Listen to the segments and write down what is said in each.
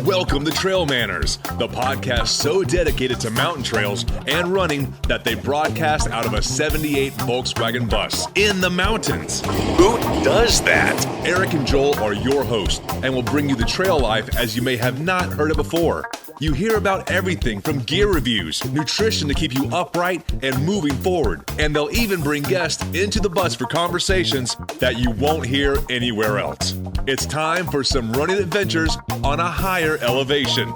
Welcome to TrailManners, the podcast so dedicated to mountain trails and running that they broadcast out of a 78 Volkswagen bus in the mountains. Who does that? Eric and Joel are your hosts and will bring you the trail life as you may have not heard it before. You hear about everything from gear reviews, nutrition to keep you upright and moving forward, and they'll even bring guests into the bus for conversations that you won't hear anywhere else. It's time for some running adventures on a higher elevation.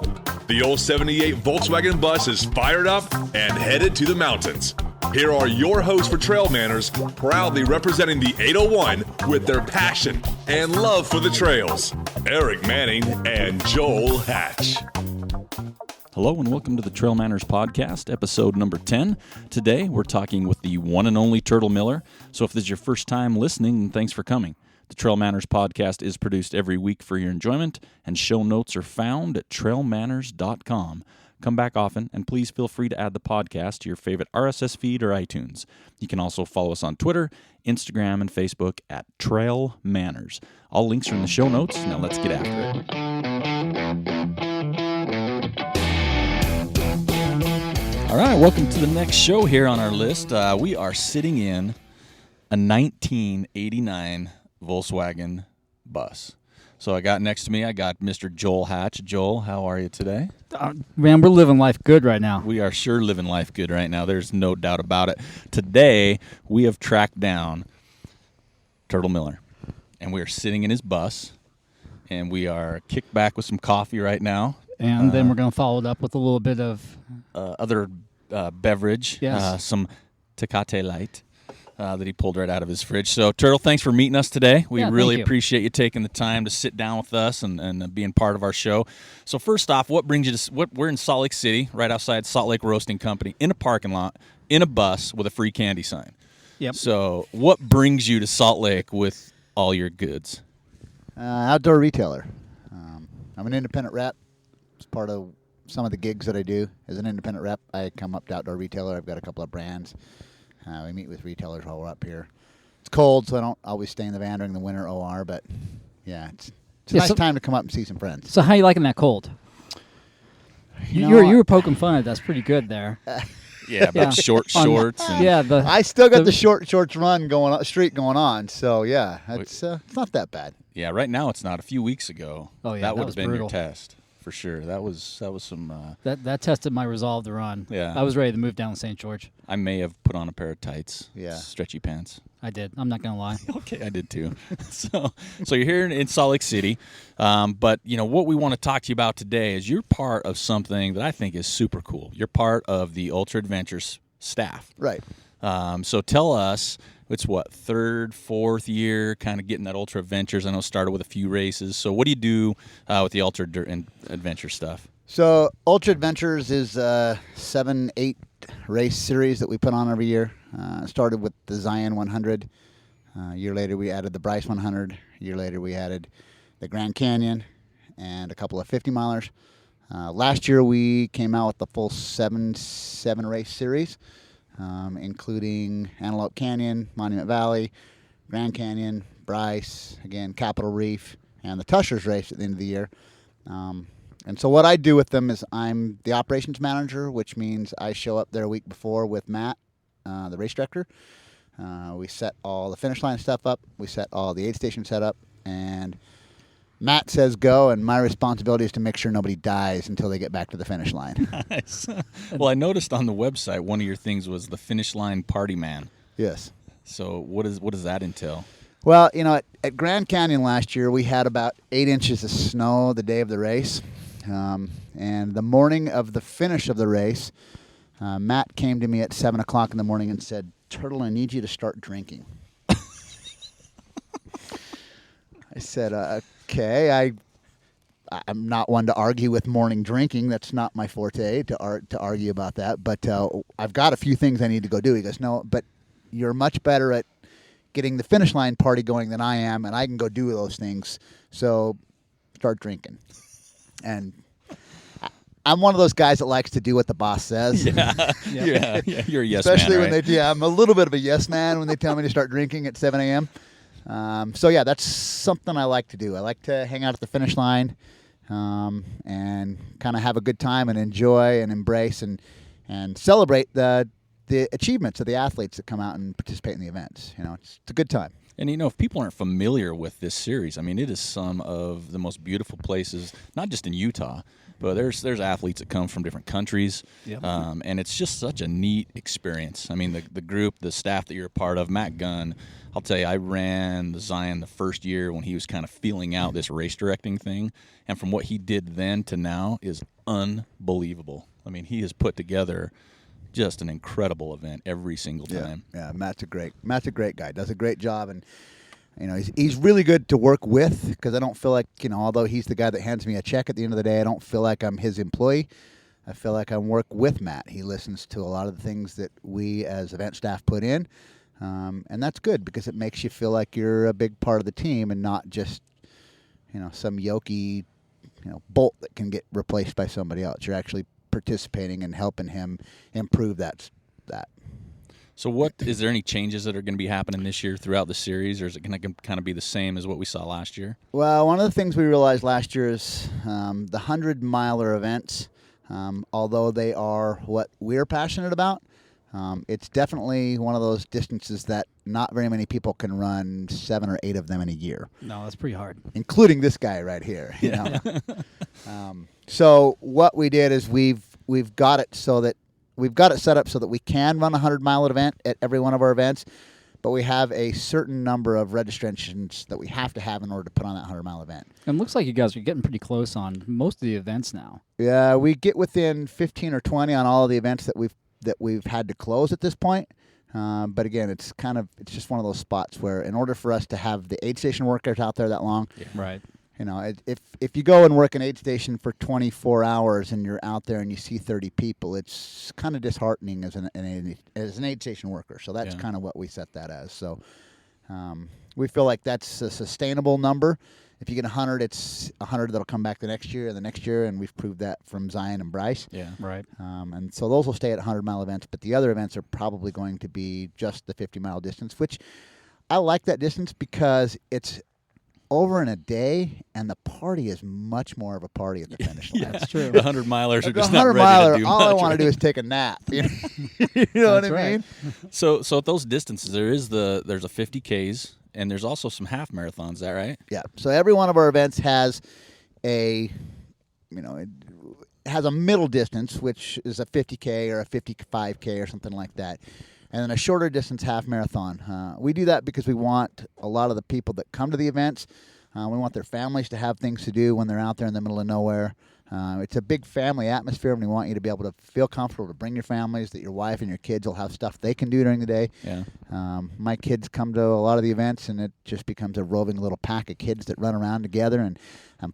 The old 78 Volkswagen bus is fired up and headed to the mountains. Here are your hosts for TrailManners, proudly representing the 801 with their passion and love for the trails, Eric Manning and Joel Hatch. Hello and welcome to the TrailManners podcast, episode number 10. Today we're talking with the one and only Turd'l Miller. So if this is your first time listening, thanks for coming. The TrailManners podcast is produced every week for your enjoyment, and show notes are found at TrailManners.com. Come back often, and please feel free to add the podcast to your favorite RSS feed or iTunes. You can also follow us on Twitter, Instagram, and Facebook at TrailManners. All links are in the show notes. Now let's get after it. All right, welcome to the next show here on our list. We are sitting in a 1989 Volkswagen bus. So I got next to me, I got Mr. Joel Hatch. Joel, how are you today? Man, we're living life good right now. We are sure living life good right now. There's no doubt about it. Today, we have tracked down Turd'l Miller, and we are sitting in his bus, and we are kicked back with some coffee right now. And then we're going to follow it up with a little bit of other beverage, yes. Some Tecate Light that he pulled right out of his fridge. So, Turd'l, thanks for meeting us today. We really appreciate you taking the time to sit down with us and being part of our show. So, first off, what brings you to we're in Salt Lake City, right outside Salt Lake Roasting Company, in a parking lot, in a bus with a free candy sign. Yep. So, what brings you to Salt Lake with all your goods? Outdoor retailer. I'm an independent rep. It's part of some of the gigs that I do. As an independent rep, I come up to outdoor retailer. I've got a couple of brands. We meet with retailers while we're up here. It's cold, so I don't always stay in the van during the winter OR, but yeah, it's a nice time to come up and see some friends. So how you liking that cold? You were poking fun at that's pretty good there. Short shorts. I still got the short shorts streak going on, so yeah, it's not that bad. Yeah, right now it's not. A few weeks ago, that would have been brutal. your test. For sure, that was some. That tested my resolve to run. Yeah, I was ready to move down to St. George. I may have put on a pair of tights. Yeah, stretchy pants. I did. I'm not gonna lie. Okay, I did too. So you're here in Salt Lake City, but what we want to talk to you about today is you're part of something that I think is super cool. You're part of the Ultra Adventures staff, right? So tell us. It's what, third, fourth year, kind of getting that Ultra Adventures. I know it started with a few races. So what do you do with the Ultra Adventure stuff? So Ultra Adventures is a 7-8 race series that we put on every year. Started with the Zion 100. A year later, we added the Bryce 100. A year later, we added the Grand Canyon and a couple of 50-milers. Last year, we came out with the full 7 race series. Including Antelope Canyon, Monument Valley, Grand Canyon, Bryce, again, Capitol Reef, and the Tushers race at the end of the year. And so what I do with them is I'm the operations manager, which means I show up there a week before with Matt, the race director. We set all the finish line stuff up. We set all the aid station set up, and Matt says go, and my responsibility is to make sure nobody dies until they get back to the finish line. Nice. Well, I noticed on the website one of your things was the finish line party man. Yes. So what does that entail? Well, at Grand Canyon last year, we had about 8 inches of snow the day of the race. And the morning of the finish of the race, Matt came to me at 7 o'clock in the morning and said, "Turd'l, I need you to start drinking." I said, okay, I'm not one to argue with morning drinking. That's not my forte to argue about that. But I've got a few things I need to go do. He goes, no, but you're much better at getting the finish line party going than I am, and I can go do those things. So start drinking. And I'm one of those guys that likes to do what the boss says. Yeah, you're a yes Especially man, when I'm a little bit of a yes man when they tell me to start drinking at 7 a.m. So, yeah, that's something I like to do. I like to hang out at the finish line, and kind of have a good time and enjoy and embrace and celebrate the achievements of the athletes that come out and participate in the events. It's a good time. And, if people aren't familiar with this series, I mean, it is some of the most beautiful places, not just in Utah, but there's athletes that come from different countries, and it's just such a neat experience. I mean, the group, the staff that you're a part of, Matt Gunn, I'll tell you, I ran the Zion the first year when he was kind of feeling out this race directing thing, and from what he did then to now is unbelievable. I mean, he has put together just an incredible event every single time. Yeah, Matt's a great guy. Does a great job, and he's really good to work with, because I don't feel like, although he's the guy that hands me a check at the end of the day, I don't feel like I'm his employee. I feel like I work with Matt. He listens to a lot of the things that we as event staff put in, and that's good, because it makes you feel like you're a big part of the team and not just some yokey bolt that can get replaced by somebody else. You're actually participating and helping him improve that. So is there any changes that are going to be happening this year throughout the series, or is it going to kind of be the same as what we saw last year? Well, one of the things we realized last year is the 100-miler events, although they are what we're passionate about, it's definitely one of those distances that not very many people can run 7 or 8 of them in a year. No, that's pretty hard. Including this guy right here. So what we did is we've got it set up so that we can run a 100-mile event at every one of our events, but we have a certain number of registrations that we have to have in order to put on that 100-mile event. And it looks like you guys are getting pretty close on most of the events now. Yeah, we get within 15 or 20 on all of the events that we've had to close at this point. But again, it's just one of those spots where, in order for us to have the aid station workers out there that long, right? If you go and work an aid station for 24 hours and you're out there and you see 30 people, it's kind of disheartening as an aid station worker. So that's kind of what we set that as. So we feel like that's a sustainable number. If you get 100, it's 100 that'll come back the next year and the next year, and we've proved that from Zion and Bryce. Yeah, right. And so those will stay at 100-mile events, but the other events are probably going to be just the 50-mile distance, which I like that distance because it's over in a day, and the party is much more of a party at the finish line. That's true. The 100-milers are just not ready to do much. All I want to do is take a nap. You know what I mean? So at those distances, there's a 50 Ks, and there's also some half marathons. Is that right? Yeah. So every one of our events has it has a middle distance, which is a 50K or a 55K or something like that, and then a shorter distance half marathon. We do that because we want a lot of the people that come to the events, we want their families to have things to do when they're out there in the middle of nowhere. It's a big family atmosphere, and we want you to be able to feel comfortable to bring your families, that your wife and your kids will have stuff they can do during the day. Yeah. My kids come to a lot of the events, and it just becomes a roving little pack of kids that run around together and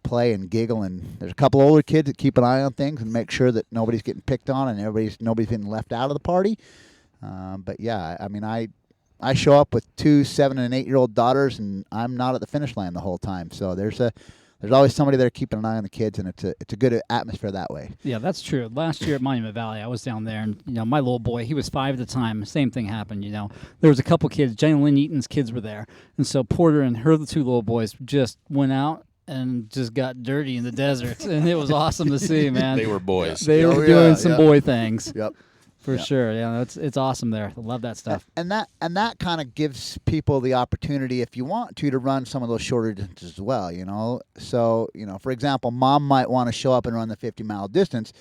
play and giggle. And there's a couple older kids that keep an eye on things and make sure that nobody's getting picked on and nobody's being left out of the party. But yeah, I mean, I show up with 2 7- and 8-year-old daughters, and I'm not at the finish line the whole time. So there's always somebody there keeping an eye on the kids, and it's a good atmosphere that way. Yeah, that's true. Last year at Monument Valley, I was down there, and my little boy, he was 5 at the time. Same thing happened. There was a couple kids. Jenny Lynn Eaton's kids were there, and so Porter and the 2 little boys just went out and just got dirty in the desert, and it was awesome to see, man. They were boys. They were doing some boy things. Yep. For sure, yeah, it's awesome there. I love that stuff. And that kind of gives people the opportunity, if you want to run some of those shorter distances as well. So for example, mom might want to show up and run the 50-mile distance,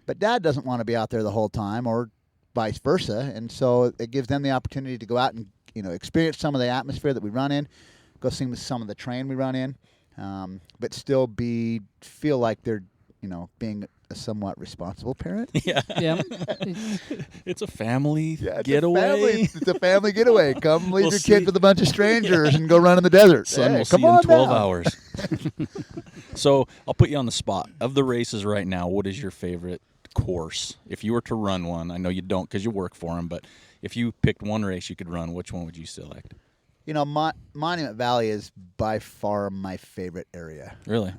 but dad doesn't want to be out there the whole time, or vice versa. And so it gives them the opportunity to go out and experience some of the atmosphere that we run in, go see some of the terrain we run in, but still feel like they're being a somewhat responsible parent. Yeah. It's a family getaway. It's a family getaway. Come leave your kids with a bunch of strangers and go run in the desert. Son will see in 12 hours. So I'll put you on the spot. Of the races right now, what is your favorite course? If you were to run one, I know you don't because you work for them, but if you picked one race you could run, which one would you select? Monument Valley is by far my favorite area. Really?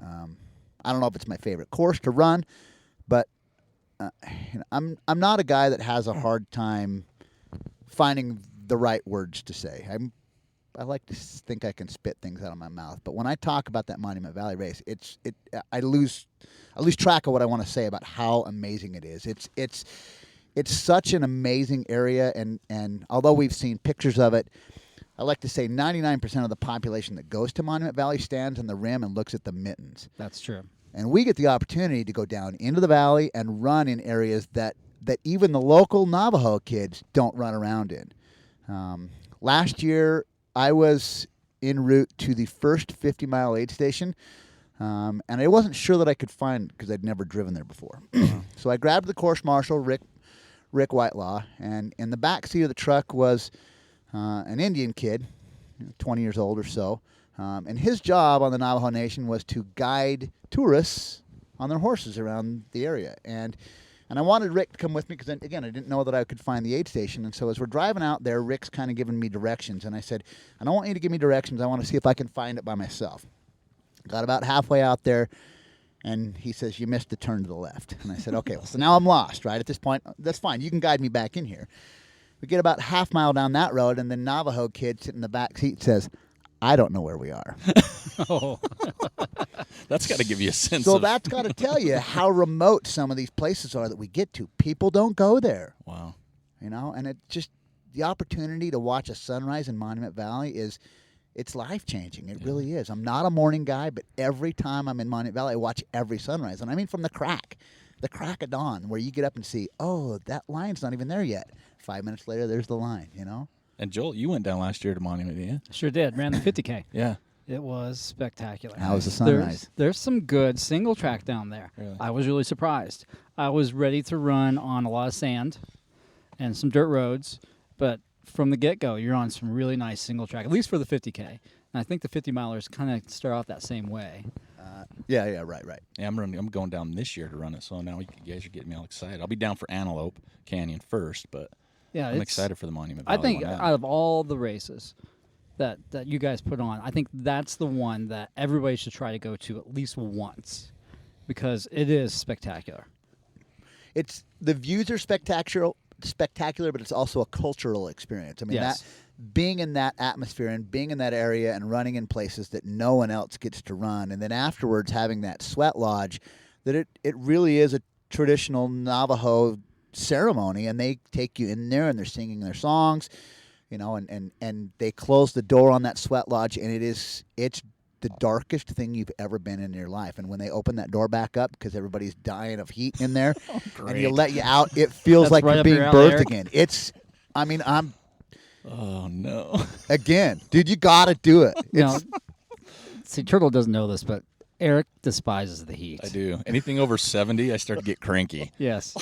I don't know if it's my favorite course to run, but I'm not a guy that has a hard time finding the right words to say. like to think I can spit things out of my mouth, but when I talk about that Monument Valley race, I lose track of what I want to say about how amazing it is. It's such an amazing area, and although we've seen pictures of it, I like to say 99% of the population that goes to Monument Valley stands on the rim and looks at the mittens. That's true. And we get the opportunity to go down into the valley and run in areas that even the local Navajo kids don't run around in. Last year, I was en route to the first 50-mile aid station, and I wasn't sure that I could find it because I'd never driven there before. So I grabbed the course marshal, Rick Whitelaw, and in the back seat of the truck was an Indian kid, 20 years old or so, and his job on the Navajo Nation was to guide tourists on their horses around the area. And I wanted Rick to come with me because, again, I didn't know that I could find the aid station. And so as we're driving out there, Rick's kind of giving me directions. And I said, I don't want you to give me directions. I want to see if I can find it by myself. Got about halfway out there, and he says, you missed the turn to the left. And I said, okay, well, so now I'm lost, right? At this point, that's fine. You can guide me back in here. We get about half mile down that road, and the Navajo kid sitting in the back seat says, I don't know where we are. Oh. That's got to give you a sense So of... that's got to tell you how remote some of these places are that we get to. People don't go there. Wow. And it just, the opportunity to watch a sunrise in Monument Valley it's life-changing. It really is. I'm not a morning guy, but every time I'm in Monument Valley, I watch every sunrise. And I mean from the crack of dawn, where you get up and see, oh, that line's not even there yet. 5 minutes later, there's the line, And Joel, you went down last year to Monument, didn't you? Sure did. Ran the 50K. Yeah. It was spectacular. How was the sunrise? There's some good single track down there. Really? I was really surprised. I was ready to run on a lot of sand and some dirt roads, but from the get-go, you're on some really nice single track, at least for the 50K. And I think the 50-milers kind of start off that same way. Right. Yeah, I'm going down this year to run it, so now you guys are getting me all excited. I'll be down for Antelope Canyon first, but yeah, I'm excited for the Monument Valley I think one now. out of all the races that you guys put on, I think that's the one that everybody should try to go to at least once because it is spectacular. The views are spectacular, but it's also a cultural experience. I mean, Yes. that being in that atmosphere and being in that area and running in places that no one else gets to run, and then afterwards having that sweat lodge, that it really is a traditional Navajo ceremony, and they take you in there and they're singing their songs, and they close the door on that sweat lodge, and it's the darkest thing you've ever been in your life. And when they open that door back up, because everybody's dying of heat in there, and you let you out, it feels That's like right you're up being your alley, birthed Eric. again. I'm Oh, no. again, dude, you got to do it. See, Turd'l doesn't know this, but Eric despises the heat. I do. Anything over 70, I start to get cranky. Yes.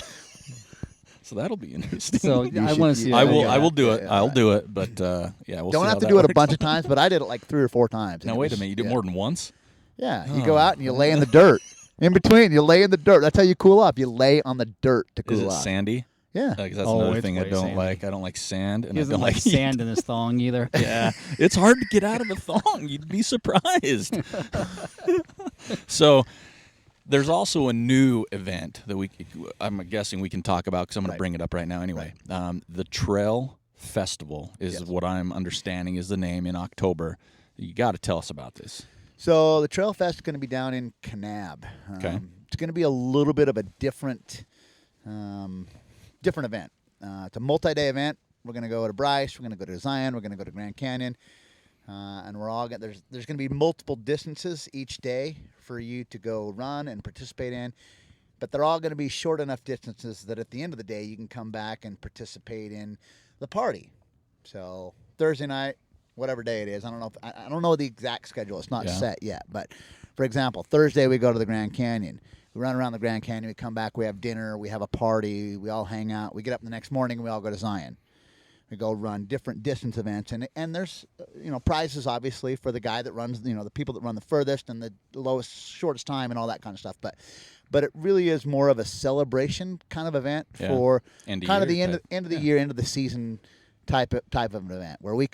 So that'll be interesting. So I want to see. I that. will do it. Yeah. I'll do it, but we'll Don't see have how to that do it a works. bunch of times, but I did it like 3 or 4 times. Now, and it wait a was- minute. You did yeah. more than once? Yeah, you go out and you lay in the dirt. In between, you lay in the dirt. That's how you cool off. You lay on the dirt to cool Is it off. sandy? Yeah. Because that's Oh, another it's thing I way don't sandy. like. I don't like sand, and He I doesn't don't like like sand in his thong either. Yeah, it's hard to get out of the thong. You'd be surprised. So there's also a new event that I'm guessing we can talk about because I'm going Right. to bring it up right now anyway. The Trail Festival is Yes. what I'm understanding is the name in October. You got to tell us about this. So the Trail Fest is going to be down in Kanab. Okay. It's going to be a little bit of a different event. It's a multi-day event. We're going to go to Bryce. We're going to go to Zion. We're going to go to Grand Canyon. And we're all there's going to be multiple distances each day for you to go run and participate in. But they're all going to be short enough distances that at the end of the day you can come back and participate in the party. So Thursday night, whatever day it is, I don't know the exact schedule. It's not set yet. But for example, Thursday we go to the Grand Canyon. We run around the Grand Canyon. We come back. We have dinner. We have a party. We all hang out. We get up the next morning and we all go to Zion. We go run different distance events, and there's prizes obviously for the guy that runs the people that run the furthest and the lowest shortest time and all that kind of stuff. But it really is more of a celebration kind of event for End of kind of the year end of the year, end of the season type of an event where we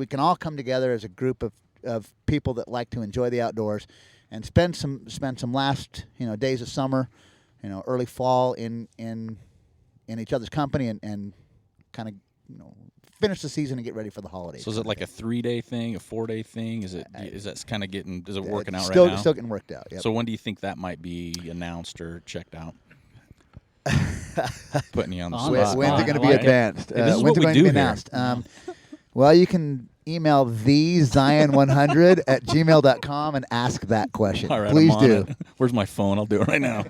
can all come together as a group of people that like to enjoy the outdoors and spend some last days of summer, early fall in each other's company and kind of finish the season and get ready for the holidays. So is it like a 3-day thing, a 4-day thing? Is that kind of working out still, right now? Still getting worked out. Yep. So when do you think that might be announced or checked out? Putting you on the spot. When's it going to be advanced? Hey, this is when's what it we going to do be here. announced? Well, you can email thezion100 at gmail.com and ask that question. All right, Please I'm on do. it. Where's my phone? I'll do it right now.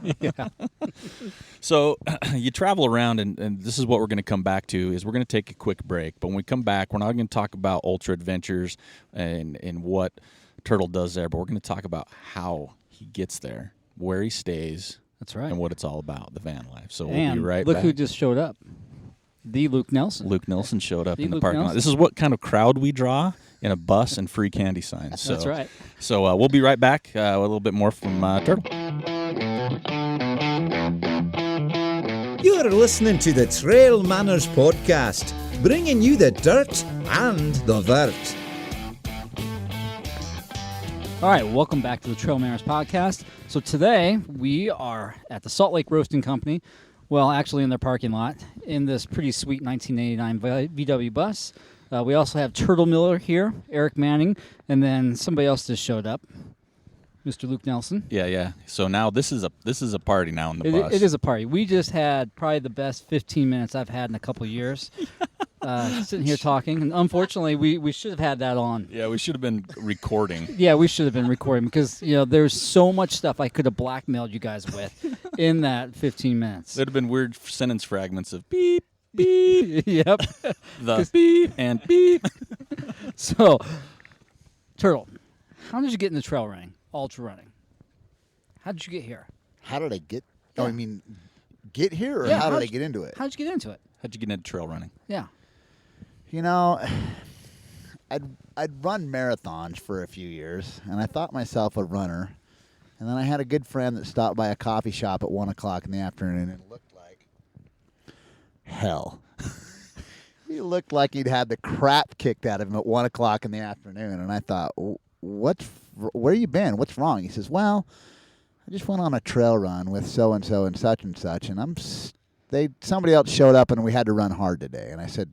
So you travel around, and this is what we're going to come back to, is we're going to take a quick break. But when we come back, we're not going to talk about ultra adventures and what Turd'l does there, but we're going to talk about how he gets there, where he stays, That's right. and what it's all about, the van life. So we'll And be right look back. who just showed up. The Luke Nelson. Luke Nelson showed up The in the Luke parking lot. Nelson. This is what kind of crowd we draw in a bus and free candy signs. So, That's right. So we'll be right back with a little bit more from Turd'l. You're listening to the TrailManners podcast, bringing you the dirt and the vert. All right, welcome back to the TrailManners podcast. So today we are at the Salt Lake Roasting Company. Well, actually in their parking lot, in this pretty sweet 1989 VW bus. We also have Turd'l Miller here, Eric Manning, and then somebody else just showed up, Mr. Luke Nelson. Yeah. So now this is a party now in the bus. It is a party. We just had probably the best 15 minutes I've had in a couple of years, sitting here talking. And unfortunately, we should have had that on. Yeah, we should have been recording. Yeah, we should have been recording because there's so much stuff I could have blackmailed you guys with in that 15 minutes. There'd have been weird sentence fragments of beep, beep, Yep. the beep, and beep. So, Turd'l, how did you get into trail running, ultra running? How did you get here? How did I get? Yeah. Oh, I mean, get here, or Yeah, how did how'd I you- get into it? How did you get into it? How'd you get into trail running? Yeah. You know, I'd run marathons for a few years, and I thought myself a runner. And then I had a good friend that stopped by a coffee shop at 1 o'clock in the afternoon and looked like hell. He looked like he'd had the crap kicked out of him at 1 o'clock in the afternoon. And I thought, where you been? What's wrong? He says, well, I just went on a trail run with so-and-so and such and such, and somebody else showed up and we had to run hard today. And I said,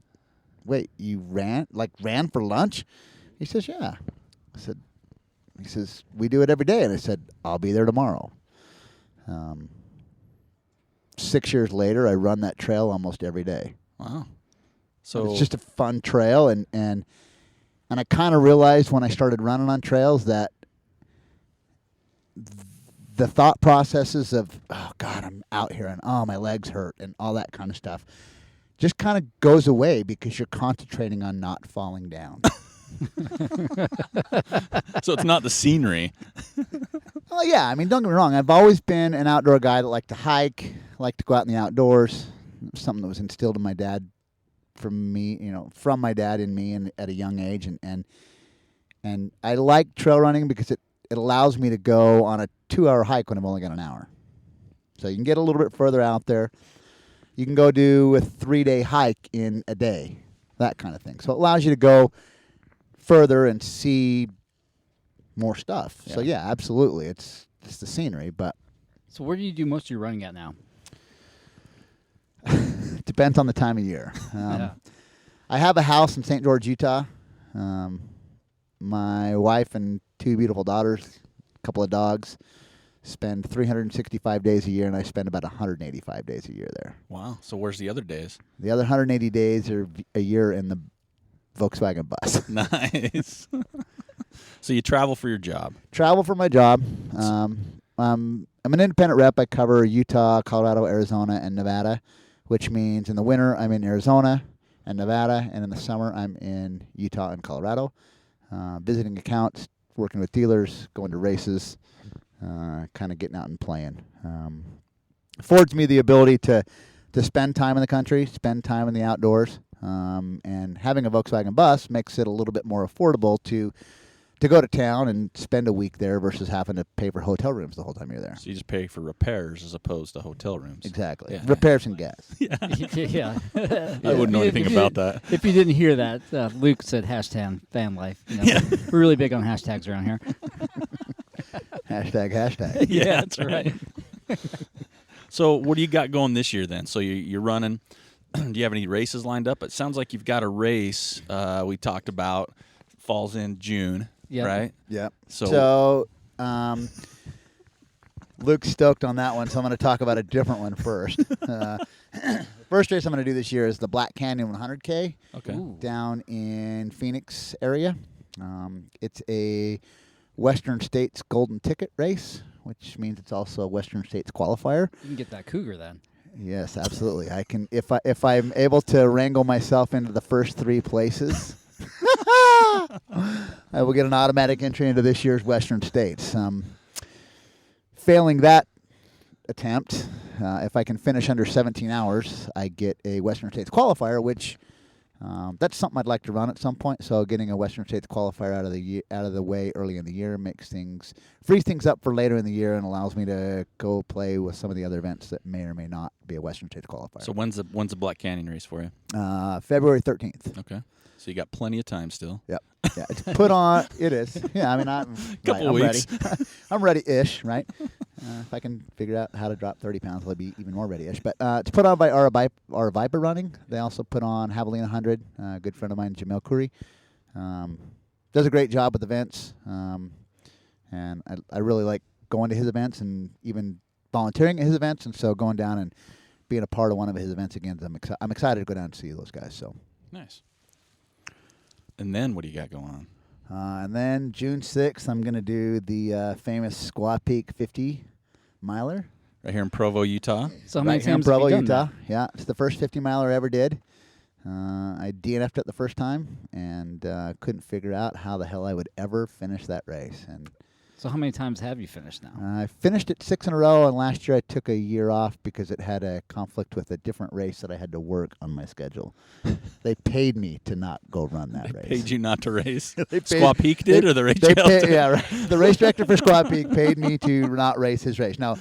wait, you ran for lunch? He says, yeah. He says, we do it every day. And I said, I'll be there tomorrow. 6 years later, I run that trail almost every day. Wow. So It's just a fun trail. And I kind of realized when I started running on trails that the thought processes of, oh, God, I'm out here and, oh, my legs hurt and all that kind of stuff just kind of goes away because you're concentrating on not falling down. So it's not the scenery. Well, yeah. I mean, don't get me wrong. I've always been an outdoor guy that liked to hike, liked to go out in the outdoors. It was something that was instilled in my dad, from my dad in me, and at a young age. And I like trail running because it allows me to go on a 2-hour hike when I've only got an hour. So you can get a little bit further out there. You can go do a 3-day hike in a day, that kind of thing. So it allows you to go further and see more stuff. Yeah. So yeah, absolutely, it's the scenery, but So where do you do most of your running at now? it depends on the time of year. Yeah. I have a house in St. George, Utah. My wife and 2 beautiful daughters, a couple of dogs, spend 365 days a year, and I spend about 185 days a year there. Wow. So where's the other days? The other 180 days are a year in the Volkswagen bus. Nice. So you travel for your job. Travel for my job. I'm an independent rep. I cover Utah, Colorado, Arizona, and Nevada, which means in the winter I'm in Arizona and Nevada, and in the summer I'm in Utah and Colorado, visiting accounts, working with dealers, going to races, kind of getting out and playing. Affords me the ability to spend time in the country, spend time in the outdoors, and having a Volkswagen bus makes it a little bit more affordable to go to town and spend a week there versus having to pay for hotel rooms the whole time you're there. So you just pay for repairs as opposed to hotel rooms. Exactly. Yeah. Repairs and gas. Yeah. I wouldn't know anything about that. If you didn't hear that, Luke said hashtag van life. We're really big on hashtags around here. Hashtag. Yeah, that's right. So what do you got going this year then? So you're running. do you have any races lined up? It sounds like you've got a race we talked about, falls in June, right? Yep. So Luke's stoked on that one, so I'm going to talk about a different one first. First race I'm going to do this year is the Black Canyon 100K down in Phoenix area. It's a Western States Golden Ticket race, which means it's also a Western States qualifier. You can get that cougar then. Yes, absolutely. I can if I'm able to wrangle myself into the first 3 places. I will get an automatic entry into this year's Western States. Failing that attempt, if I can finish under 17 hours, I get a Western States qualifier, which that's something I'd like to run at some point. So getting a Western States qualifier out of the way early in the year frees things up for later in the year and allows me to go play with some of the other events that may or may not be a Western States qualifier. So when's the Black Canyon race for you? February 13th. Okay. So you got plenty of time still. Yep. Yeah, it's put on. It is. Yeah, I mean, I'm weeks. ready. I'm ready-ish, right? If I can figure out how to drop 30 pounds, I'll be even more ready-ish. But it's put on by our Viper Running. They also put on Javelina 100. A good friend of mine, Jamil Khoury, does a great job with events. And I really like going to his events and even volunteering at his events. And so going down and being a part of one of his events again, I'm excited to go down and see those guys. So nice. And then what do you got going on? And then June 6th, I'm going to do the famous Squaw Peak 50 miler. Right here in Provo, Utah. So how many Right here in times have Provo, you done Utah. that? Yeah, it's the first 50 miler I ever did. I DNF'd it the first time and couldn't figure out how the hell I would ever finish that race. And So how many times have you finished now? I finished it 6 in a row, and last year I took a year off because it had a conflict with a different race that I had to work on my schedule. They paid me to not go run that race. Paid you not to race? They Squaw Peak did, or the race they trail did? Yeah, right. The race director for Squaw Peak paid me to not race his race. No,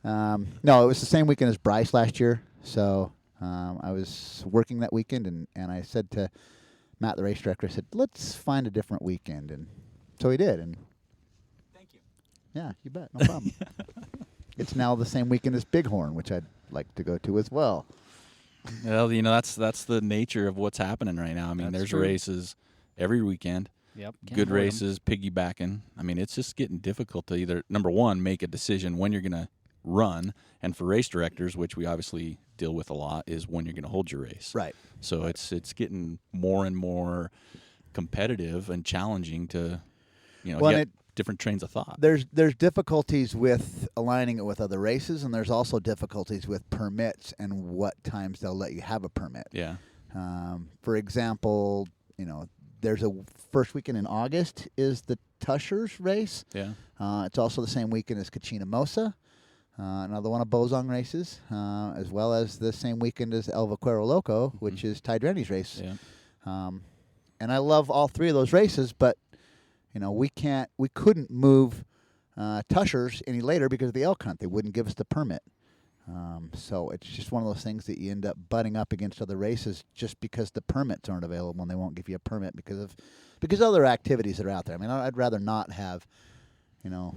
it was the same weekend as Bryce last year. So I was working that weekend, and I said to Matt, the race director, I said, let's find a different weekend. And so he did. And Thank you. yeah, you bet. No problem. It's now the same weekend as Bighorn, which I'd like to go to as well. Well, that's the nature of what's happening right now. I mean, there's true. races every weekend. Yep. can't Good avoid 'em. races, piggybacking. I mean, it's just getting difficult to either, number one, make a decision when you're going to run, and for race directors, which we obviously deal with a lot, is when you're going to hold your race. Right. So it's getting more and more competitive and challenging to, Well, get different trains of thought. There's difficulties with aligning it with other races, and there's also difficulties with permits and what times they'll let you have a permit. Yeah. For example, there's a first weekend in August is the Tushers race. Yeah. It's also the same weekend as Kachina Mosa, another one of Bozong races, as well as the same weekend as El Vaquero Loco, which is Ty Drenny's race. Yeah. And I love all 3 of those races, but we couldn't move Tushers any later because of the elk hunt. They wouldn't give us the permit. So it's just one of those things that you end up butting up against other races just because the permits aren't available and they won't give you a permit because of other activities that are out there. I mean, I'd rather not have,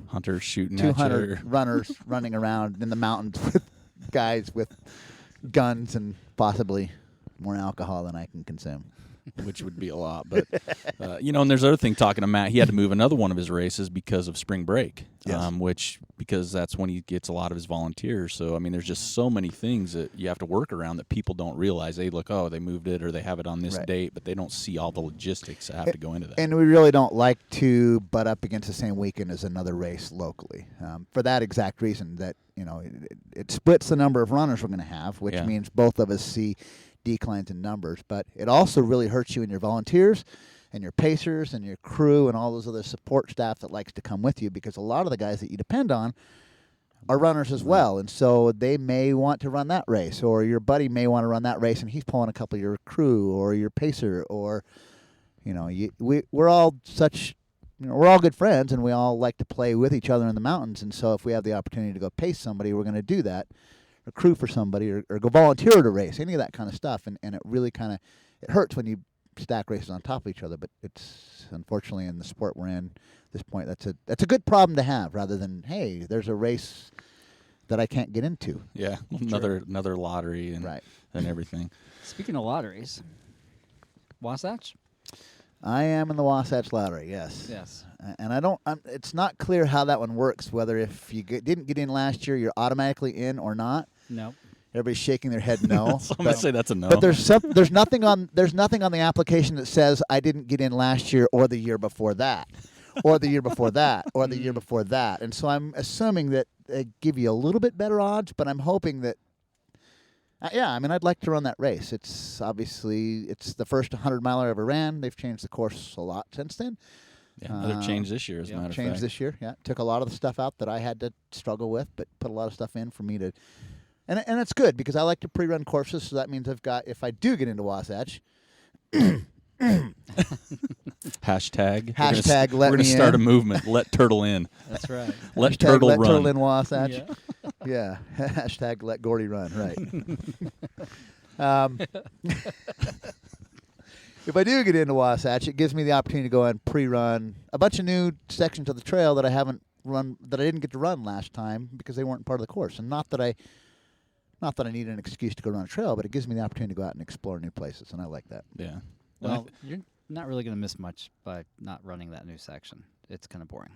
Hunters shooting 200 at you. runners running around in the mountains with guys with guns and possibly more alcohol than I can consume. Which would be a lot, but and there's other thing. Talking to Matt, he had to move another one of his races because of spring break, Yes. because that's when he gets a lot of his volunteers. So I mean, there's just so many things that you have to work around that people don't realize. They look, they moved it or they have it on this Right. date, but they don't see all the logistics that have to go into that. And we really don't like to butt up against the same weekend as another race locally for that exact reason that, it splits the number of runners we're going to have, which Yeah. means both of us see declines in numbers. But it also really hurts you and your volunteers and your pacers and your crew and all those other support staff that likes to come with you, because a lot of the guys that you depend on are runners as well. And so they may want to run that race, or your buddy may want to run that race and he's pulling a couple of your crew or your pacer, or we're all such, we're all good friends and we all like to play with each other in the mountains. And so if we have the opportunity to go pace somebody, we're going to do that, or crew for somebody, or go volunteer at a race, any of that kind of stuff. And it really kind of, it hurts when you stack races on top of each other, but it's unfortunately in the sport we're in at this point, that's a good problem to have, rather than, hey, there's a race that I can't get into. Yeah, another lottery and Right. and everything. Speaking of lotteries, Wasatch? I am in the Wasatch Lottery, yes. Yes. And I don't. It's not clear how that one works. Whether if you didn't get in last year, you're automatically in or not. Nope. Everybody's shaking their head no. So I'm gonna say that's a no. But there's nothing on the application that says I didn't get in last year or the year before that, or the year before that, or the year before that. And so I'm assuming that they give you a little bit better odds. But I'm hoping that. Yeah, I mean, I'd like to run that race. It's the first 100-miler I ever ran. They've changed the course a lot since then. Yeah, another change this year, as a matter of fact. Changed this year, yeah. Took a lot of the stuff out that I had to struggle with, but put a lot of stuff in for me to... And it's good, because I like to pre-run courses, so that means I've got... If I do get into Wasatch... Hashtag. Let me in. We're going to start a movement. Let Turd'l in. That's right. Let Hashtag Turd'l let run. Turd'l in Wasatch. Yeah. Yeah. Hashtag let Gordy run, right. If I do get into Wasatch, it gives me the opportunity to go and pre-run a bunch of new sections of the trail that I haven't run, that I didn't get to run last time because they weren't part of the course. And not that I need an excuse to go run a trail, but it gives me the opportunity to go out and explore new places, and I like that. Yeah. Well, you're not really going to miss much by not running that new section. It's kind of boring.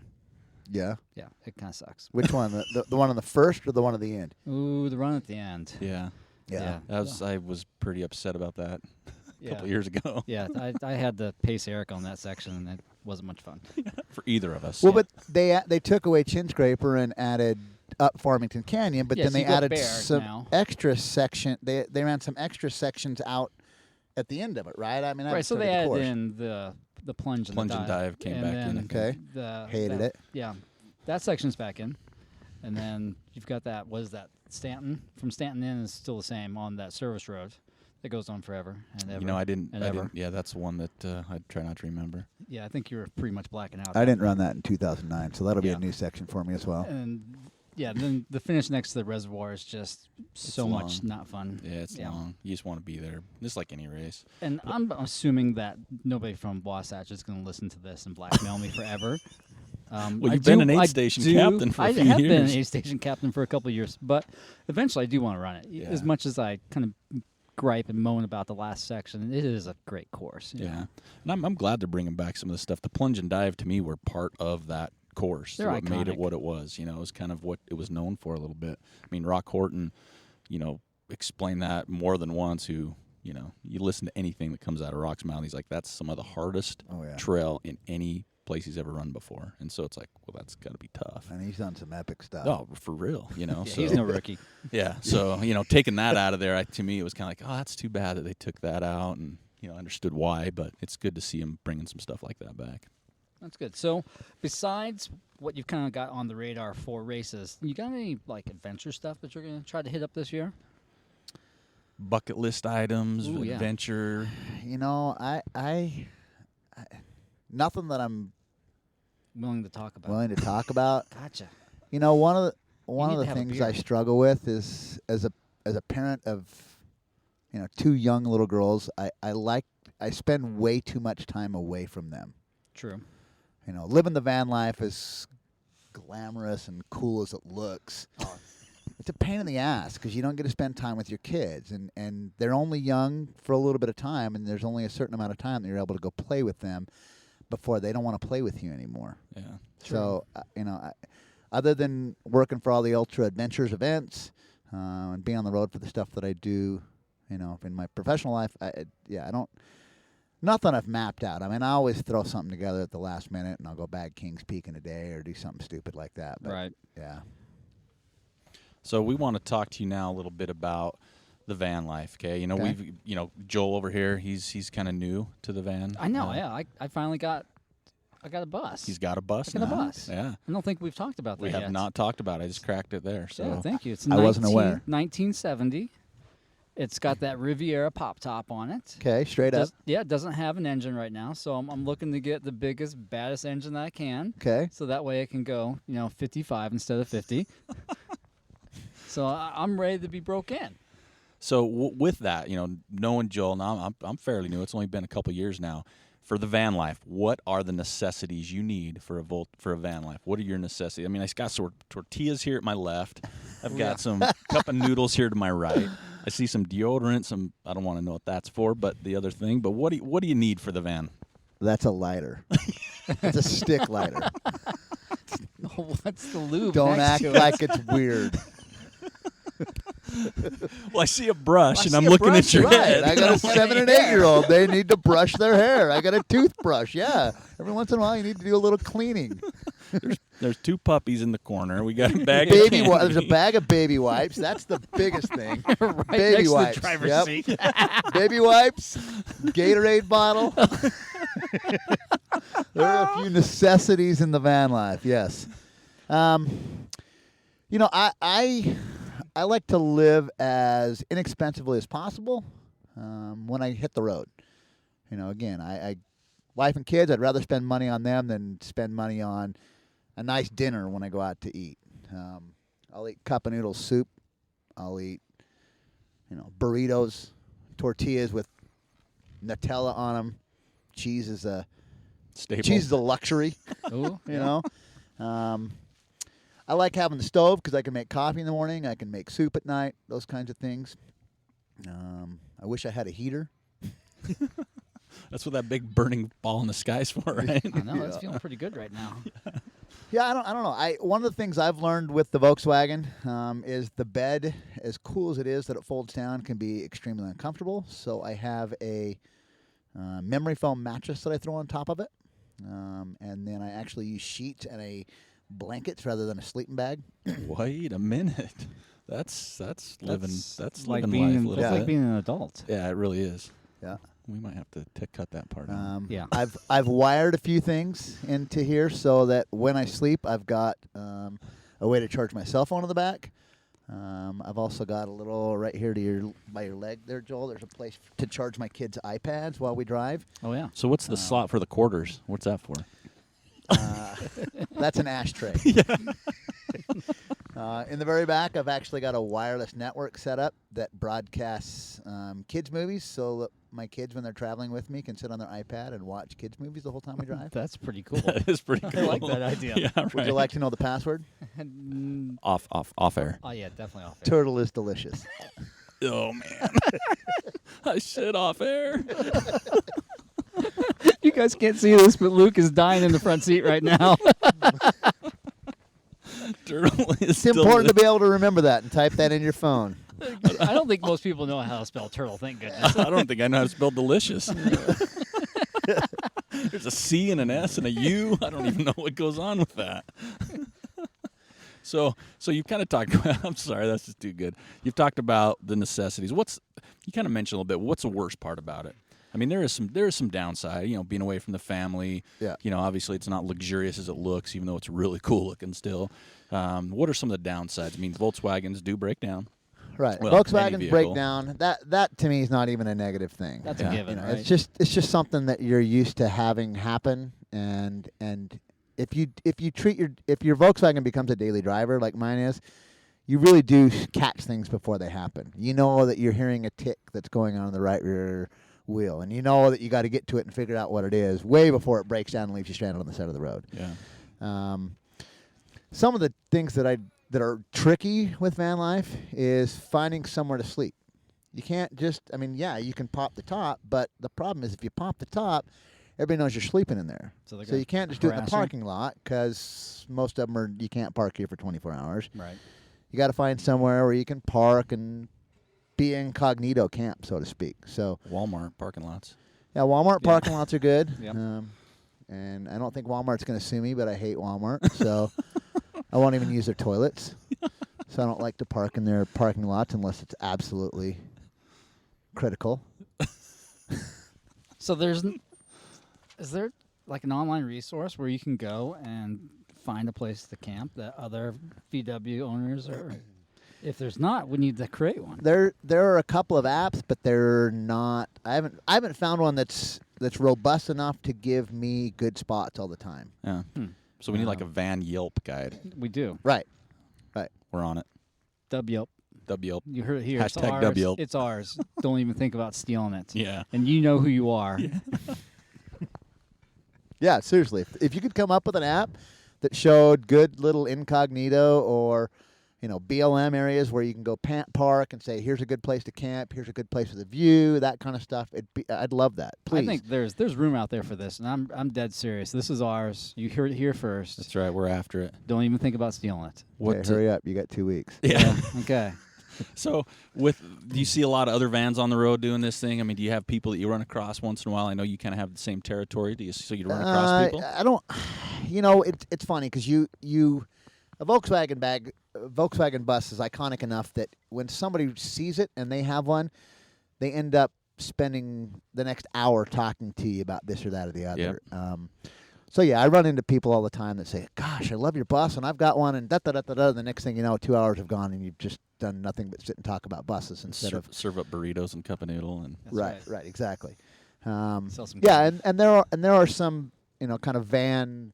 Yeah. Yeah, it kind of sucks. Which one? The one on the first or the one at the end? Ooh, the run at the end. Yeah. Yeah. I was pretty upset about that a couple Yeah. years ago. Yeah, I had to pace Eric on that section, and it wasn't much fun. For either of us. Well, but they took away Chin Scraper and added up Farmington Canyon, but Yeah, then so they you go added Bear some now. extra section. They ran some extra sections out at the end of it, right? I mean, I Right, so haven't they started the added course. in the plunge and Plunge the and dive. dive came And back then in. Okay. Hated it. Yeah, that section's back in, and then you've got that. What is that? Stanton from Stanton in is still the same on that service road. That goes on forever and ever. I didn't. and ever. Yeah, that's one that I try not to remember. Yeah, I think you were pretty much blacking out. I didn't run that in 2009, so that'll be Yeah. a new section for me as well. And yeah, then the finish next to the reservoir is just so much long. not fun. Yeah, it's long. You just want to be there, just like any race. And I'm assuming that nobody from Wasatch is going to listen to this and blackmail me forever. Well, you've been an aid-station captain for a few I have years. been an aid-station captain for a couple of years, but eventually I do want to run it. Yeah. As much as I kind of gripe and moan about the last section, it is a great course. you Yeah, know. and I'm glad they're bringing back some of the stuff. The plunge and dive to me were part of that course. They're what made it iconic. what it was. It was kind of what it was known for a little bit. I mean, Rock Horton, explained that more than once. You listen to anything that comes out of Rock's mouth, he's like, that's some of the hardest trail in any place he's ever run before. And so it's like, well, that's got to be tough. And he's done some epic stuff. Oh, for real, Yeah, so, he's no rookie. Yeah, so taking that out of there, to me, it was kind of like, oh, that's too bad that they took that out, and I understood why, but it's good to see him bringing some stuff like that back. That's good. So, besides what you've kind of got on the radar for races, you got any adventure stuff that you're going to try to hit up this year? Bucket list items, Ooh, yeah. adventure. I nothing that I'm Willing to talk about? willing to talk about. Gotcha. One of need the to have a things beer. I struggle with is as a parent of two young little girls, I spend way too much time away from them. True. Living the van life, as glamorous and cool as it looks, it's a pain in the ass because you don't get to spend time with your kids, and they're only young for a little bit of time, and there's only a certain amount of time that you're able to go play with them before they don't want to play with you anymore. Yeah. So, other than working for all the Ultra Adventures events and being on the road for the stuff that I do, in my professional life, I don't. Nothing I've mapped out. I mean, I always throw something together at the last minute, and I'll go bag Kings Peak in a day or do something stupid like that. But, Right. Yeah. So we want to talk to you now a little bit about the van life. Okay. We've Joel over here. He's kind of new to the van. I know. Yeah, I finally got a bus. He's got a bus. I got a now. bus. Yeah. I don't think we've talked about that We have yet. not talked about it. I just cracked it there. So Yeah, thank you. It's I wasn't aware. 1970. It's got that Riviera pop top on it. Okay, straight up. It doesn't have an engine right now, so I'm looking to get the biggest, baddest engine that I can. Okay. So that way I can go, 55 instead of 50. So I'm ready to be broke in. So with that, knowing Joel, now I'm fairly new. It's only been a couple years now. For the van life, what are the necessities you need for a van life? What are your necessities? I mean, I got tortillas here at my left. I've got some cup of noodles here to my right. I see some deodorant. I don't want to know what that's for, but the other thing. But what do you need for the van? That's a lighter. It's a stick lighter. What's the lube? Don't next act to like it's weird. Well, I see a brush, and I I'm see a looking brush, at your right. head. I got a 7 and 8 year old. They need to brush their hair. I got a toothbrush. Yeah. Every once in a while, you need to do a little cleaning. There's 2 puppies in the corner. We got a bag Baby of There's a candy. bag of baby wipes. That's the biggest thing. right Baby next wipes. to the driver's Yep. seat. Baby wipes, Gatorade bottle. There are a few necessities in the van life. Yes. You know, I like to live as inexpensively as possible when I hit the road. You know, again, I wife and kids, I'd rather spend money on them than spend money on a nice dinner when I go out to eat. I'll eat cup of noodle soup. I'll eat, burritos, tortillas with Nutella on them. Cheese is a luxury. Ooh, You know. I like having the stove because I can make coffee in the morning. I can make soup at night. Those kinds of things. I wish I had a heater. That's what that big burning ball in the sky's for, right? I know it's feeling pretty good right now. Yeah, I don't know. One of the things I've learned with the Volkswagen is the bed, as cool as it is that it folds down, can be extremely uncomfortable. So I have a memory foam mattress that I throw on top of it, and then I actually use sheets and blankets rather than a sleeping bag. Wait a minute. That's living. That's living being, life a little that's bit. like being an adult. Yeah, it really is. Yeah. We might have to cut that part out. Yeah. I've wired a few things into here so that when I sleep, I've got a way to charge my cell phone in the back. I've also got a little right here by your leg there, Joel. There's a place to charge my kids' iPads while we drive. Oh yeah. So what's the slot for the quarters? What's that for? That's an ashtray. In the very back, I've actually got a wireless network set up that broadcasts kids' movies so that my kids, when they're traveling with me, can sit on their iPad and watch kids' movies the whole time we drive. That's pretty cool. That is pretty cool. I like that idea. Yeah, right. Would you like to know the password? Off air. Oh yeah, definitely off. Turd'l is delicious. Oh man, I said off air. You guys can't see this, but Luke is dying in the front seat right now. Turd'l is It's important to be able to remember that and type that in your phone. I don't think most people know how to spell turtle. Thank goodness. I don't think I know how to spell delicious. There's a C and an S and a U. I don't even know what goes on with that. So you've kind of talked about, I'm sorry, that's just too good. You've talked about the necessities. You kind of mentioned a little bit, what's the worst part about it? I mean, there is some downside, being away from the family. Yeah. Obviously it's not luxurious as it looks, even though it's really cool looking still. What are some of the downsides? I mean, Volkswagens do break down. Right. Well, any Volkswagens vehicle. break down. That to me is not even a negative thing. That's Yeah. a given, right? It's just something that you're used to having happen, and if your Volkswagen becomes a daily driver like mine is, you really do catch things before they happen. You know that you're hearing a tick that's going on in the right rear wheel, and you know that you got to get to it and figure out what it is way before it breaks down and leaves you stranded on the side of the road. Yeah. Some of the things that are tricky with van life is finding somewhere to sleep. You can't just, you can pop the top, but the problem is if you pop the top, everybody knows you're sleeping in there. So they're So you can't just do it in the harass you? parking lot because most of them you can't park here for 24 hours. Right. You got to find somewhere where you can park and be incognito camp, so to speak. So Walmart parking lots. yeah, Walmart Yeah. parking lots are good. Yep. And I don't think Walmart's going to sue me, but I hate Walmart, so I won't even use their toilets. So I don't like to park in their parking lots unless it's absolutely critical. So is there like an online resource where you can go and find a place to camp that other VW owners are? If there's not, we need to create one. There are a couple of apps, but they're not. I haven't found one that's robust enough to give me good spots all the time. Yeah. So we need like a van Yelp guide. We do. Right. We're on it. WYelp. Yelp. You heard it here. It's Hashtag ours. WYelp. It's ours. Don't even think about stealing it. Yeah. And you know who you are. Yeah, seriously. If you could come up with an app that showed good little incognito or, BLM areas where you can go park and say, here's a good place to camp, here's a good place with a view, that kind of stuff. I'd love that. Please. I think there's room out there for this, and I'm dead serious. This is ours. You heard it here first. That's right. We're after it. Don't even think about stealing it. Okay, hurry up. You got 2 weeks. Yeah. Okay. So, do you see a lot of other vans on the road doing this thing? I mean, do you have people that you run across once in a while? I know you kind of have the same territory. So you run across people? I don't. It's funny because a Volkswagen bus is iconic enough that when somebody sees it and they have one, they end up spending the next hour talking to you about this or that or the other. Yep. So yeah, I run into people all the time that say, "Gosh, I love your bus, and I've got one," and da da da da da. The next thing you know, 2 hours have gone, and you've just done nothing but sit and talk about buses instead of serve up burritos and cup of noodle and right, exactly. Sell some and there are some kind of van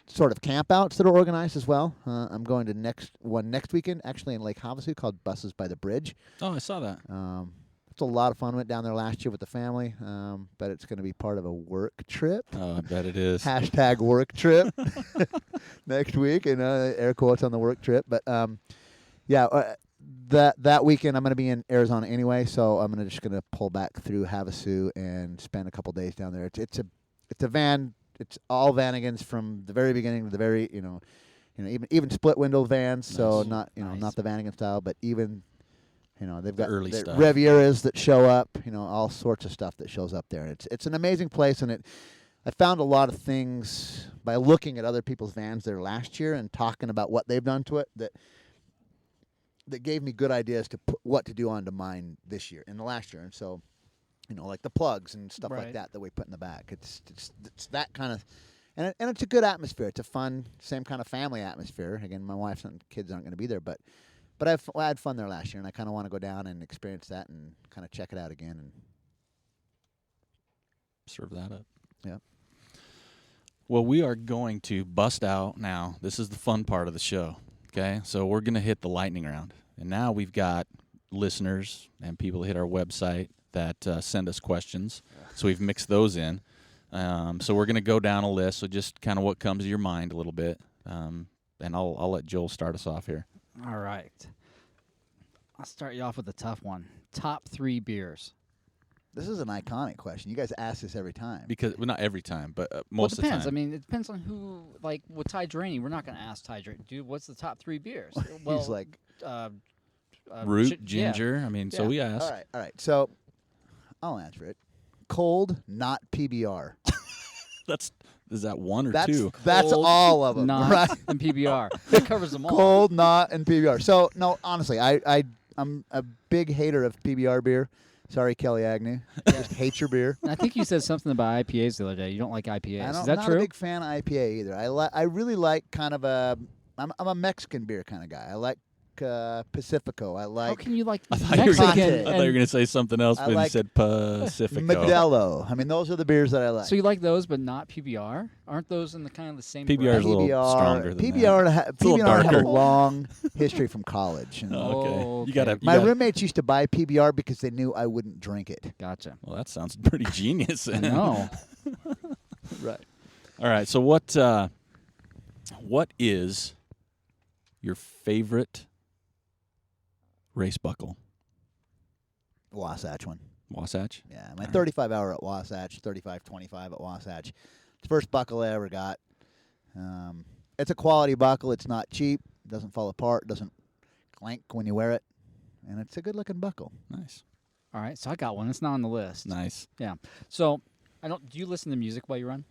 sort of campouts that are organized as well. I'm going to next weekend actually in Lake Havasu called Buses by the Bridge. Oh, I saw that. It's a lot of fun. Went down there last year with the family, but it's going to be part of a work trip. Oh, I bet it is. # work trip next week, air quotes on the work trip. But that weekend I'm going to be in Arizona anyway, so I'm just going to pull back through Havasu and spend a couple days down there. It's a van. It's all Vanagons from the very beginning to the very even split window vans. Nice. So not not the Vanagon style, but even. They've got early stuff. Rivieras that show up, all sorts of stuff that shows up there. It's an amazing place, and I found a lot of things by looking at other people's vans there last year and talking about what they've done to it that gave me good ideas to put what to do onto mine this year and the last year. And so, like the plugs and stuff like that we put in the back. It's that kind of, and it's a good atmosphere. It's a fun, same kind of family atmosphere. Again, my wife and kids aren't going to be there, but I had fun there last year, and I kind of want to go down and experience that and kind of check it out again and serve that up. Yeah. Well, we are going to bust out now. This is the fun part of the show, okay? So we're going to hit the lightning round. And now we've got listeners and people that hit our website that send us questions. So we've mixed those in. So we're going to go down a list, so just kind of what comes to your mind a little bit. And I'll let Joel start us off here. All right. I'll start you off with a tough one. Top 3 beers. This is an iconic question. You guys ask this every time. Because, well, not every time, but most of the time. It depends. I mean, it depends on who, like, with Ty Draney, we're not going to ask Ty Draney, dude, what's the top 3 beers? Well, he's like... root, ginger. Yeah. I mean, so we asked. All right. So, I'll answer it. Cold, not PBR. Is that one or two? That's Cold, all of them, not, right? and PBR. It covers them all. Cold, not, and PBR. So, no, honestly, I'm a big hater of PBR beer. Sorry, Kelly Agnew. I just hate your beer. I think you said something about IPAs the other day. You don't like IPAs. Is that I'm true? not a big fan of IPA either. I really like kind of I'm a Mexican beer kind of guy. I like Pacifico. I like... How can you like I thought you were Mexican? going to say something else, but you said Pacifico. Modelo. I mean, those are the beers that I like. So you like those, but not PBR? Aren't those in the kind of the same? PBR is brand? a little stronger than PBR that. PBR had a long history from college. Oh, okay. My roommates used to buy PBR because they knew I wouldn't drink it. Gotcha. Well, that sounds pretty genius. I know. Right. All right. So what is your favorite race buckle? Wasatch one. Wasatch? Yeah, my 35-hour at Wasatch, 35-25 at Wasatch. It's the first buckle I ever got. It's a quality buckle. It's not cheap. It doesn't fall apart. It doesn't clank when you wear it. And it's a good-looking buckle. Nice. All right, so I got one. It's not on the list. Nice. Yeah. So, do you listen to music while you run?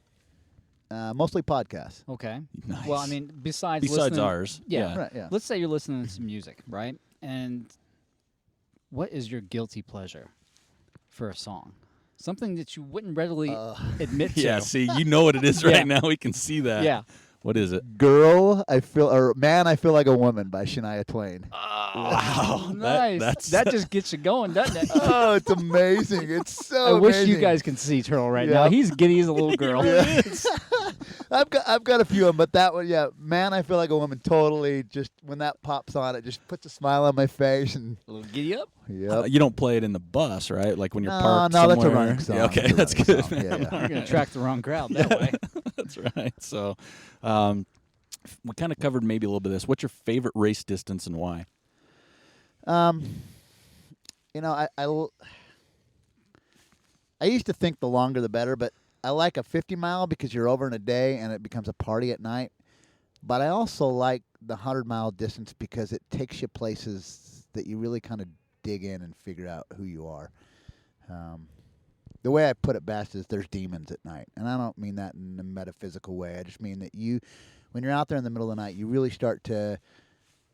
Mostly podcasts. Okay. Nice. Well, I mean, besides Besides ours. Yeah. Right, yeah. Let's say you're listening to some music, right? And what is your guilty pleasure for a song? Something that you wouldn't readily admit to. Yeah, see, you know what it is right now. We can see that. Yeah. What is it? Man, I Feel Like a Woman by Shania Twain. Wow. Nice. That just gets you going, doesn't it? Oh, it's amazing. It's so I wish amazing. you guys could see Turd'l right Yeah. now. He's giddy as a little girl. I've got a few of them, but that one, yeah, Man, I Feel Like a Woman, totally just, when that pops on, it just puts a smile on my face. And A little giddy up. yep. You don't play it in the bus, right? Like when you're No, parked that's a somewhere. running song. Yeah, okay, That's that's a running good. song. Yeah, yeah. You're going to attract the wrong crowd that way. That's right. So, We kind of covered maybe a little bit of this. What's your favorite race distance and why? You know, I used to think the longer the better, but I like a 50-mile because you're over in a day and it becomes a party at night. But I also like the 100-mile distance because it takes you places that you really kind of dig in and figure out who you are. The way I put it best is there's demons at night. And I don't mean that in a metaphysical way. I just mean that when you're out there in the middle of the night, you really start to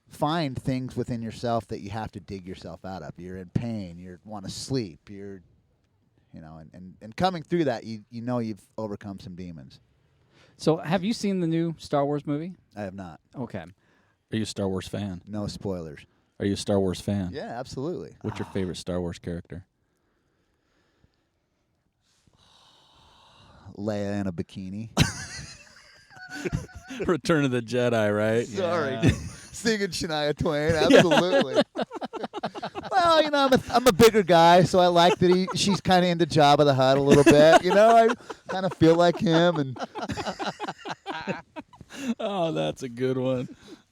find things within yourself that you have to dig yourself out of. You're in pain. You want to sleep. And coming through that, you know you've overcome some demons. So, have you seen the new Star Wars movie? I have not. Okay. Are you a Star Wars fan? No spoilers. Are you a Star Wars fan? Yeah, absolutely. What's your favorite Star Wars character? Leia in a bikini. Return of the Jedi, right? Sorry. Yeah. Singing Shania Twain, absolutely. Well, I'm a bigger guy, so I like that she's kind of into Jabba the Hutt a little bit. I kind of feel like him. And Oh, that's a good one.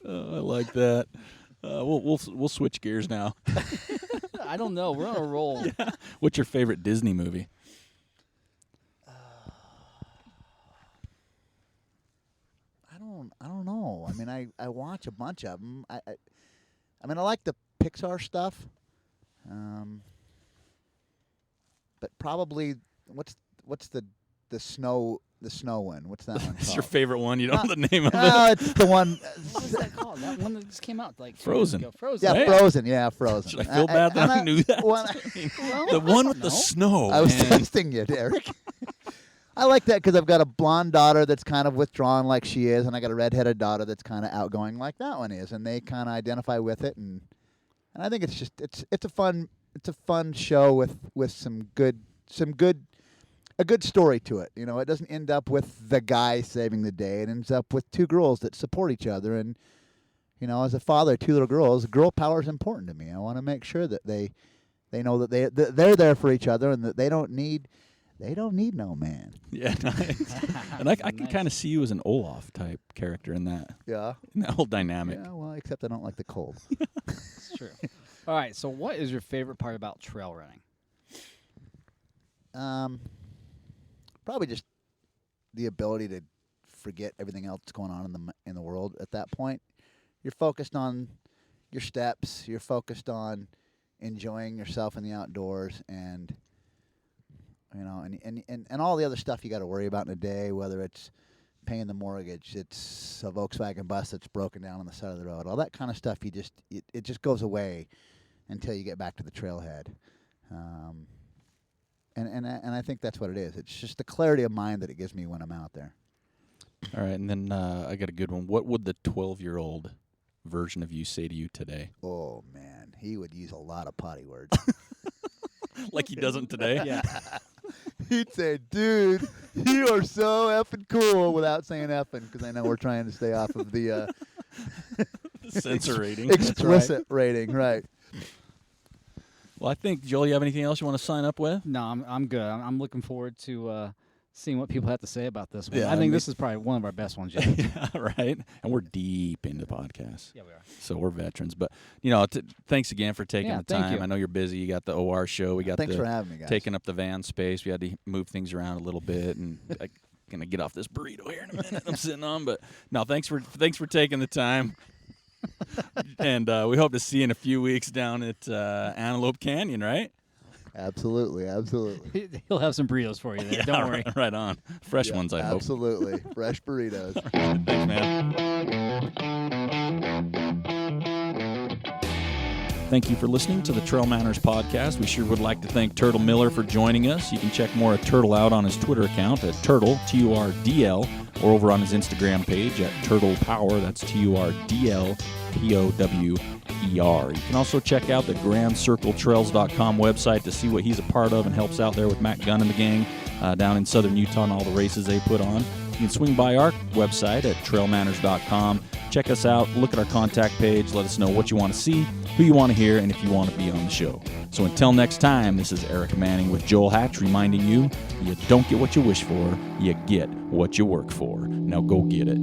Oh, I like that. We'll switch gears now. I don't know. We're on a roll. Yeah. What's your favorite Disney movie? I don't know. I mean, I watch a bunch of them. I like the Pixar stuff. But probably what's the snow one? What's that one? It's your called? favorite one. You don't know the name of No, it. it's the one. What was that called? That one that just came out like 2 Frozen. years ago. Frozen. Yeah, Hey. Frozen. Yeah, Frozen. Should I feel bad that I knew that? The one with the No. snow. I was man. testing you, Derek. I like that because I've got a blonde daughter that's kind of withdrawn like she is, and I got a redheaded daughter that's kind of outgoing like that one is, and they kind of identify with it, and I think it's just it's a fun show with a good story to it. It doesn't end up with the guy saving the day. It ends up with two girls that support each other, and as a father of two little girls, girl power is important to me. I want to make sure that they know that they're there for each other and that they don't need no man. Yeah, nice. And I can kind of see you as an Olaf type character in that whole dynamic. Yeah, well, except I don't like the cold. It's true. All right. So, what is your favorite part about trail running? Probably just the ability to forget everything else that's going on in the world at that point. You're focused on your steps. You're focused on enjoying yourself in the outdoors, and and all the other stuff you got to worry about in a day, whether it's paying the mortgage, it's a Volkswagen bus that's broken down on the side of the road, all that kind of stuff. It just goes away until you get back to the trailhead. And I think that's what it is. It's just the clarity of mind that it gives me when I'm out there. All right, and then I got a good one. What would the 12-year-old version of you say to you today? Oh, man. He would use a lot of potty words. Like he doesn't today? Yeah. He'd say, dude, you are so effing cool, without saying effing, because I know we're trying to stay off of the Censor rating. explicit rating, right. Well, I think, Joel, you have anything else you want to sign up with? No, I'm good. I'm looking forward to seeing what people have to say about this one. Yeah, I think this is probably one of our best ones yet. Yeah, right? And we're deep into podcasts. Yeah, we are. So we're veterans. But, thanks again for taking the thank time. you. I know you're busy. You got the OR show. We got Thanks for having me, guys. taking up the van space. We had to move things around a little bit. And I'm going to get off this burrito here in a minute I'm sitting on. But, no, thanks for taking the time. And we hope to see you in a few weeks down at Antelope Canyon, right? Absolutely. He'll have some burritos for you there. Don't worry. Right on. Fresh ones, I hope. Absolutely. Fresh burritos. Thanks, man. Thank you for listening to the TrailManners podcast. We sure would like to thank Turd'l Miller for joining us. You can check more of Turd'l out on his Twitter account at Turd'l, Turdl, or over on his Instagram page at Turd'l Power. That's Turdl Power. You can also check out the GrandCircleTrails.com website to see what he's a part of and helps out there with Matt Gunn and the gang down in southern Utah and all the races they put on. You can swing by our website at TrailManners.com. Check us out. Look at our contact page. Let us know what you want to see, who you want to hear, and if you want to be on the show. So until next time, this is Eric Manning with Joel Hatch reminding you, you don't get what you wish for, you get what you work for. Now go get it.